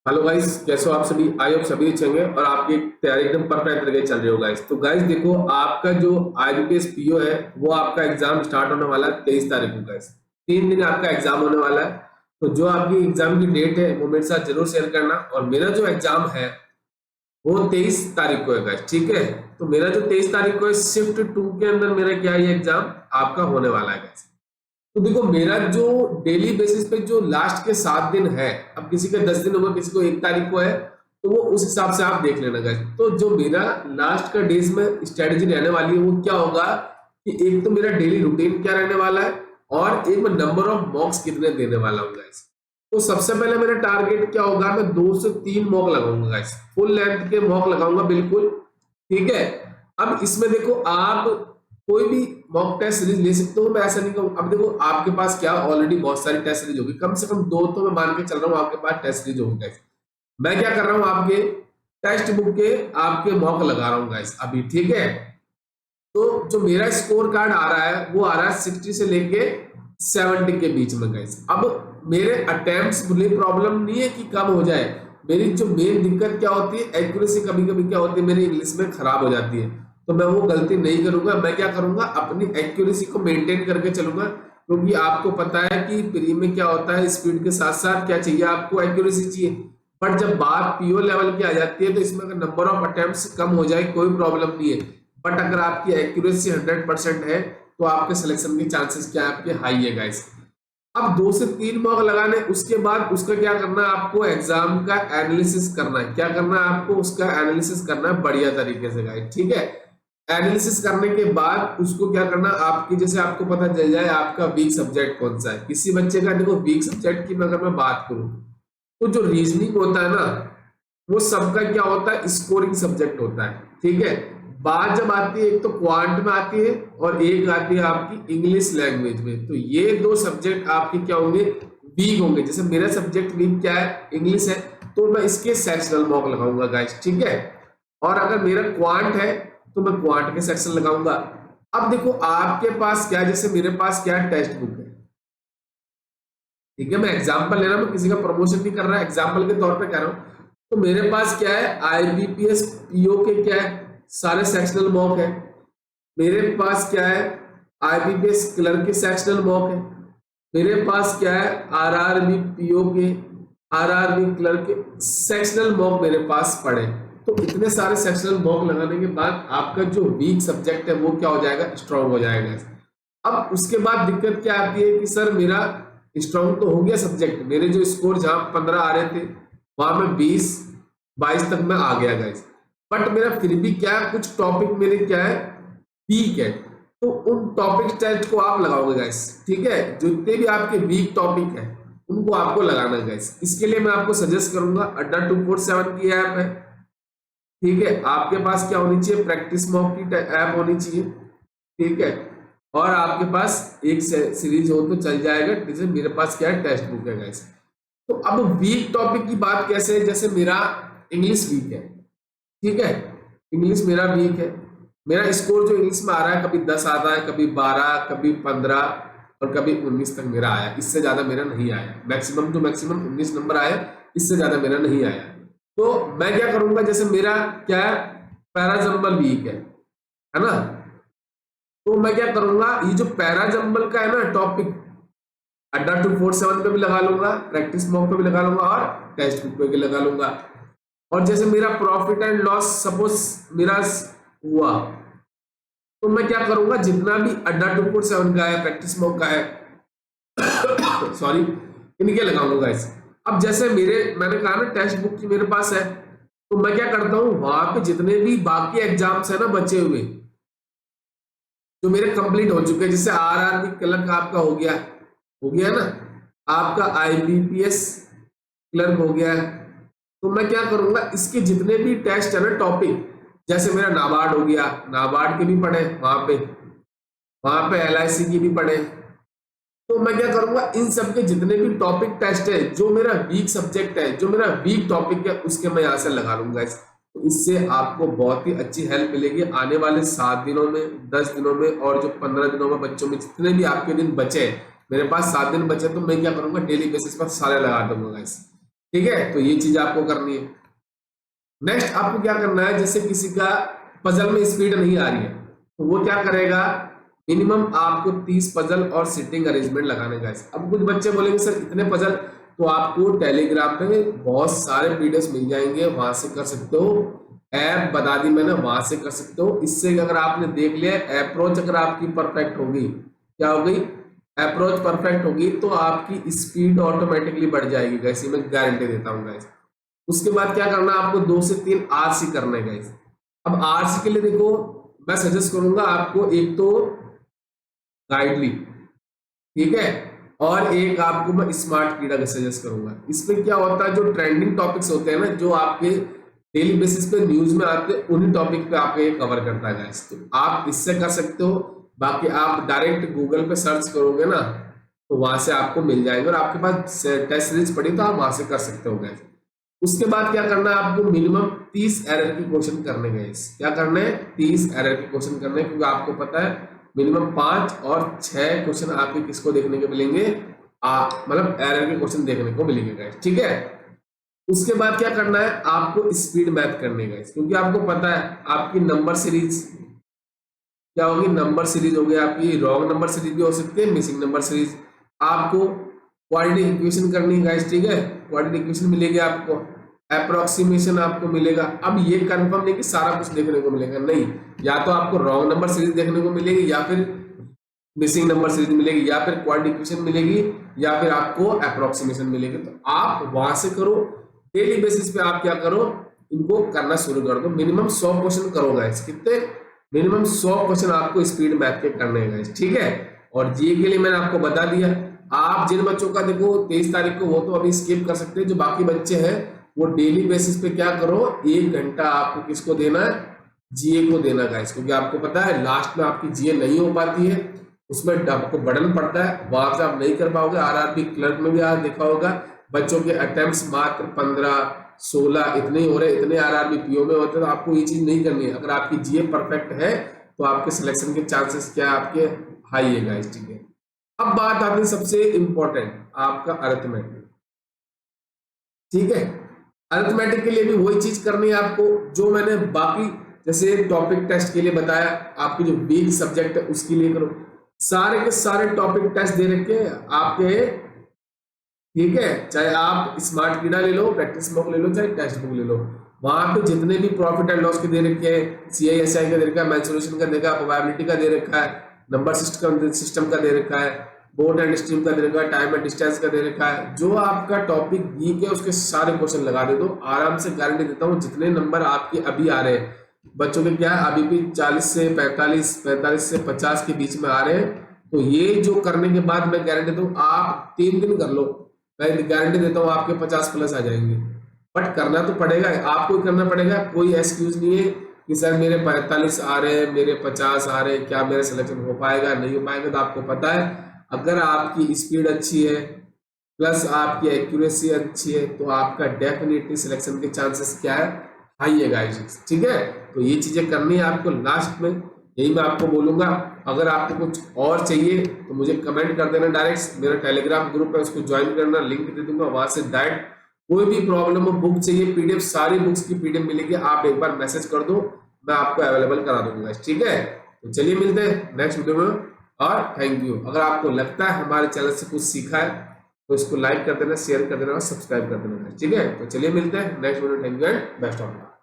Hello guys, कैसे हो आप सभी। आई होप सभी अच्छे होंगे और आपकी तैयारी एकदम परफेक्ट तरीके से चल रही हो गाइस। तो गाइस देखो, आपका जो आईबीपीएस पीओ है वो आपका एग्जाम स्टार्ट होने वाला है 23 तारीख को गाइस। 3 दिन आपका एग्जाम होने वाला है। तो जो आपकी एग्जाम की डेट है वो मेरे साथ जरूर शेयर करना। और मेरा जो एग्जाम है वो 23 तारीख को है गाइस, ठीक है। तो मेरा जो 23 तारीख को है, शिफ्ट 2 के अंदर मेरा क्या ये एग्जाम आपका होने वाला है गाइस। तो देखो, मेरा जो डेली बेसिस पे जो लास्ट के 7 दिन है, अब किसी का 10 दिन होगा, किसी को 1 तारीख को है, तो वो उस हिसाब से आप देख लेना गाइस। तो जो मेरा लास्ट का डेज में स्ट्रेटेजी रहने वाली है वो क्या होगा कि एक तो मेरा डेली रूटीन क्या रहने वाला है और एक मैं नंबर ऑफ मॉक्स कितने देने वाला हूँ गाइस। तो सबसे पहले मेरा टारगेट क्या होगा, मैं 2 से 3 मॉक लगाऊंगा गाइस, फुल लेंथ के मॉक लगाऊंगा बिल्कुल, ठीक है। अब इसमें देखो, आप कोई भी मॉक टेस्ट सीरीज ले सकते हो, मैं ऐसा नहीं कहूँ। अब देखो, आपके पास क्या ऑलरेडी बहुत सारी टेस्ट सीरीज होगी, कम से कम 2 तो मैं मान के चल रहा हूँ आपके पास टेस्ट सीरीज होगी गाइस। मैं क्या कर रहा हूँ, आपके टेक्स्ट बुक के आपके मॉक लगा रहा हूँ गाइस अभी, ठीक है। तो जो मेरा स्कोर कार्ड आ रहा है वो आ रहा है 60 से लेके 70 के बीच में गाइस। अब मेरे अटेम्प्ट्स में प्रॉब्लम नहीं है कि कम हो जाए, मेरी जो मेन दिक्कत क्या होती है, एक्यूरेसी कभी कभी क्या होती है मेरी इंग्लिश में खराब हो जाती है। तो मैं वो गलती नहीं करूंगा। मैं क्या करूंगा, अपनी एक्यूरेसी को मेंटेन करके चलूंगा, क्योंकि आपको पता है कि प्री में क्या होता है, स्पीड के साथ साथ क्या चाहिए, आपको एक्यूरेसी चाहिए। बट जब बात पीओ लेवल की आ जाती है तो इसमें अगर नंबर ऑफ अटेम्प्ट्स कम हो जाए कोई प्रॉब्लम नहीं है, बट अगर आपकी एक्यूरेसी 100% है तो आपके सिलेक्शन के चांसेस क्या है, आपके हाई है गाइस। अब 2 से 3 मॉक लगाने, उसके बाद उसका क्या करना है, आपको एग्जाम का एनालिसिस करना है। क्या करना है आपको, उसका एनालिसिस करना है बढ़िया तरीके से गाइस, ठीक है। एनालिसिस करने के बाद उसको क्या करना, आपकी जैसे आपको पता चल जाए आपका वीक सब्जेक्ट कौन सा है। किसी बच्चे का देखो वीक सब्जेक्ट की अगर मैं बात करूं तो जो रीजनिंग होता है ना, वो सबका क्या होता है, स्कोरिंग सब्जेक्ट होता है, ठीक है। बात जब आती है, एक तो क्वांट में आती है और एक आती है आपकी इंग्लिश लैंग्वेज में। तो ये 2 सब्जेक्ट आपके क्या होंगे, वीक होंगे। जैसे मेरा सब्जेक्ट वीक क्या है, इंग्लिश है, तो मैं इसके सेक्शनल मॉक लगाऊंगा गाइस, ठीक है। और अगर मेरा क्वांट है तो मैं क्वांट के सेक्शन लगाऊंगा। अब देखो, आपके पास क्या है, जैसे मेरे पास क्या है, टेक्स्ट बुक है, ठीक है। मैं एग्जाम्पल ले रहा हूं, किसी का प्रमोशन नहीं कर रहा, एग्जाम्पल के तौर पे कह रहा हूं। तो मेरे पास क्या है, आईबीपीएस पीओ के क्या है, सारे सेक्शनल मॉक है। मेरे पास क्या है, आईबीपीएस क्लर्क के सेक्शनल मॉक है। मेरे पास क्या है, आरआरबी पीओ के, आरआरबी क्लर्क के सेक्शनल मॉक मेरे पास पड़े। तो इतने सारे सेक्शनल मॉक लगाने के बाद आपका जो वीक सब्जेक्ट है वो क्या हो जाएगा, स्ट्रांग हो जाएगा। अब उसके बाद दिक्कत क्या आती है कि सर मेरा स्ट्रांग तो हो गया सब्जेक्ट, मेरे जो स्कोर जहां 15 आ रहे थे वहां में 20-22 तक मैं आ गया गाइस, बट मेरा फिर भी क्या है, कुछ टॉपिक मेरे क्या है, वीक है। तो उन टॉपिक टेस्ट को आप लगाओगे गाइस, ठीक है। जितने भी आपके वीक टॉपिक है उनको आपको लगाना है गाइस। इसके लिए मैं आपको सजेस्ट करूंगा, अड्डा 247 की ऐप है, ठीक है। आपके पास क्या होनी चाहिए, प्रैक्टिस मॉक की ऐप होनी चाहिए, ठीक है। और आपके पास एक सीरीज हो तो चल जाएगा, जैसे मेरे पास क्या है, टेक्स्ट बुक है गाइस। तो अब वीक टॉपिक की बात कैसे है, जैसे मेरा इंग्लिश वीक है, ठीक है। इंग्लिश मेरा वीक है, मेरा स्कोर जो इंग्लिश में आ रहा है कभी 10 आता है, कभी 12, कभी 15 और कभी 19 तक मेरा आया। इससे ज्यादा मेरा नहीं आया, मैक्सिमम टू मैक्सिमम 19 नंबर आया, इससे ज्यादा मेरा नहीं आया। तो मैं क्या करूंगा, जैसे मेरा क्या है, पैराजम्बल वीक है ना। तो मैं क्या करूंगा, ये जो पैराजम्बल का है ना टॉपिक, अड्डा 247 पे भी लगा लूंगा, प्रैक्टिस मॉक पे भी लगा लूंगा और टेक्स्ट बुक पे भी लगा लूंगा। और जैसे मेरा प्रॉफिट एंड लॉस सपोज मेरा हुआ, तो मैं क्या करूंगा, जितना भी अड्डा 247 का है, प्रैक्टिस मॉक का है सॉरी, इनके लगाऊंगा इस। अब जैसे मैंने कहा ना टेक्स्ट बुक की मेरे पास है, तो मैं क्या करता हूं, वहां पे जितने भी बाकी एग्जाम्स है ना बचे हुए, जो मेरे कंप्लीट हो चुके हैं, जैसे आरआरबी क्लर्क आपका हो गया ना, आपका आईबीपीएस क्लर्क हो गया है। तो मैं क्या करूंगा, इसके जितने भी टेस्ट है ना टॉपिक, जैसे मेरा नाबार्ड हो गया, नाबार्ड के भी पढ़े वहां पे एलआईसी की भी पढ़े। तो मैं क्या करूंगा, इन सब के जितने भी टॉपिक टेस्ट है, जो मेरा वीक सब्जेक्ट है, जो मेरा वीक टॉपिक है, उसके मैं यहां से लगा लूंगा इस। तो इससे आपको बहुत ही अच्छी हेल्प मिलेगी आने वाले 7 दिनों में, 10 दिनों में और जो 15 दिनों में, बच्चों में जितने भी आपके दिन बचे, मेरे पास 7 दिन बचे, तो मैं क्या करूंगा, डेली बेसिस पर सारे लगा दूंगा गाइस। ठीक है, तो ये चीज आपको करनी है। नेक्स्ट आपको क्या करना है, जैसे किसी का पजल में स्पीड नहीं आ रही है तो वो क्या करेगा, मिनिमम आपको 30 पजल और सिटिंग अरेंजमेंट लगाने का है। अब कुछ बच्चे बोलेंगे सर इतने पजल, तो आपको टेलीग्राम पे बहुत सारे पीडीएफ मिल जाएंगे, वहां से कर सकते हो। ऐप बता दी मैंने, वहां से कर सकते हो। इससे अगर आपने देख लिया अप्रोच अगर आपकी परफेक्ट होगी, क्या हो गई, अप्रोच परफेक्ट होगी, तो आपकी स्पीड ऑटोमेटिकली बढ़ जाएगी गाइस, मैं गारंटी देता हूँ गाइस। उसके बाद क्या करना है, आपको 2 से 3 आरसी करने गाइस। अब आरसी के लिए देखो, मैं सजेस्ट करूंगा आपको एक तो गाइडली, ठीक है, और एक आपको मैं स्मार्ट कीड़ा का सजेस्ट करूंगा। इसमें क्या होता है, जो ट्रेंडिंग टॉपिक्स होते हैं ना, जो आपके डेली बेसिस पे न्यूज में आते हैं, उन्हीं टॉपिक पे आपको ये कवर करता है गाइस। तो आप इससे कर सकते हो। बाकी आप डायरेक्ट गूगल पे सर्च करोगे ना, तो वहां से आपको मिल जाएगा, और आपके पास टेस्ट सीरीज पड़ी तो आप वहां से कर सकते हो गाइस। उसके बाद क्या करना है, आपको मिनिमम 30 एरर के क्वेश्चन करने गाइस। क्या करने हैं, 30 एरर के क्वेश्चन करने, क्योंकि आपको पता है मिनिमम 5 और 6 क्वेश्चन आपके किसको देखने को मिलेंगे, मतलब एरर के क्वेश्चन देखने को मिलेंगे गाइस, ठीक है। उसके बाद क्या करना है, आपको स्पीड मैथ करने गाइस, क्योंकि आपको पता है आपकी नंबर सीरीज क्या होगी, नंबर सीरीज होगी आपकी, रॉन्ग नंबर सीरीज भी हो सकती है, मिसिंग नंबर सीरीज। आपको क्वाड्रेटिक इक्वेशन करनी है गाइस, ठीक है, क्वाड्रेटिक इक्वेशन मिलेगी आपको, अप्रोक्सीमेशन आपको मिलेगा। अब ये कंफर्म नहीं कि सारा कुछ देखने को मिलेगा, नहीं, या तो आपको रॉन्ग नंबर सीरीज देखने को मिलेगी, या फिर मिसिंग नंबर सीरीज मिलेगी, या फिर क्वाड्रेटिक इक्वेशन मिलेगी, या फिर आपको अप्रोक्सीमेशन मिलेगी। तो आप वहां से करो, डेली बेसिस पे आप क्या करो, इनको करना शुरू कर दो। मिनिमम 100 क्वेश्चन करो गाइस, कितने, मिनिमम 100 क्वेश्चन आपको स्पीड मैथ के करने हैं गाइस, ठीक है। और जीए के लिए मैंने आपको बता दिया। आप जिन बच्चों का देखो 23 तारीख को, वो तो अभी स्किप कर सकते हैं। जो बाकी बच्चे हैं वो डेली बेसिस पे क्या करो, 1 घंटा आपको किसको देना है, जीए को देना गाइस, क्योंकि आपको पता है लास्ट में आपकी जीए नहीं हो पाती है, उसमें आपको बर्डन पड़ता है, वहां से आप नहीं कर पाओगे। आरआरबी क्लर्क में भी आज देखा होगा बच्चों के अटेम्प्ट्स मात्र 15-16 इतने ही हो रहे, इतने आरआरबी पीओ में होते हैं। तो आपको ये चीज नहीं करनी है। अगर आपकी जीए परफेक्ट है तो आपके सिलेक्शन के चांसेस क्या है, आपके हाई है गाइस, ठीक है। अब बात आती है सबसे इंपॉर्टेंट, आपका अरिथमेटिक, ठीक है। अरिथमेटिक के लिए भी वही चीज करनी है आपको जो मैंने बाकी जैसे टॉपिक टेस्ट के लिए बताया, आपकी जो वीक सब्जेक्ट है उसके लिए करो। सारे के सारे टॉपिक टेस्ट दे रखे आपके, ठीक है, चाहे आप स्मार्ट कीड़ा ले लो, प्रैक्टिस बुक ले लो, चाहे टेक्स्ट बुक ले लो, वहां पे जितने भी प्रॉफिट एंड लॉस के दे रखे हैं, सीआईएसआई का दे रखा है, मेंसुरेशन का देखा, प्रोबेबिलिटी का दे रखा है, नंबर सिस्टम का दे रखा है, बोर्ड एंड स्ट्रीम का दे रखा है, टाइम एंड डिस्टेंस का दे रखा है। जो आपका टॉपिक वीक है उसके सारे क्वेश्चन लगा दे दो, आराम से गारंटी देता हूँ। जितने नंबर आपके अभी आ रहे हैं बच्चों के, क्या है अभी भी 40 से 45, 45 से 50 के बीच में आ रहे हैं, तो ये जो करने के बाद मैं गारंटी देता हूँ, आप 3 दिन कर लो, मैं गारंटी देता हूँ आपके 50 प्लस आ जाएंगे। बट करना तो पड़ेगा, आपको करना पड़ेगा, कोई एक्सक्यूज नहीं है कि सर मेरे 45 आ रहे हैं, मेरे 50 आ रहे हैं, क्या मेरा सिलेक्शन हो पाएगा नहीं हो पाएगा। तो आपको पता है अगर आपकी स्पीड अच्छी है प्लस आपकी एक्यूरेसी अच्छी है तो आपका डेफिनेटली सिलेक्शन के चांसेस क्या है, हाई है गाइस, ठीक है। तो ये चीजें करनी है आपको। लास्ट में यही मैं आपको बोलूंगा, अगर आपको कुछ और चाहिए तो मुझे कमेंट कर देना डायरेक्ट, मेरा टेलीग्राम ग्रुप है उसको ज्वाइन करना, लिंक दे दूंगा, वहां से डायरेक्ट कोई भी प्रॉब्लम हो, बुक चाहिए पीडीएफ, सारी बुक्स की पीडीएफ मिलेगी, आप एक बार मैसेज कर दो, मैं आपको अवेलेबल करा दूंगा, ठीक है। तो चलिए मिलते हैं नेक्स्ट वीडियो में, और थैंक यू। अगर आपको लगता है हमारे चैनल से कुछ सीखा है तो इसको लाइक कर देना, शेयर कर देना और सब्सक्राइब कर देना, ठीक है। तो चलिए मिलते हैं next video, thank you and best of luck.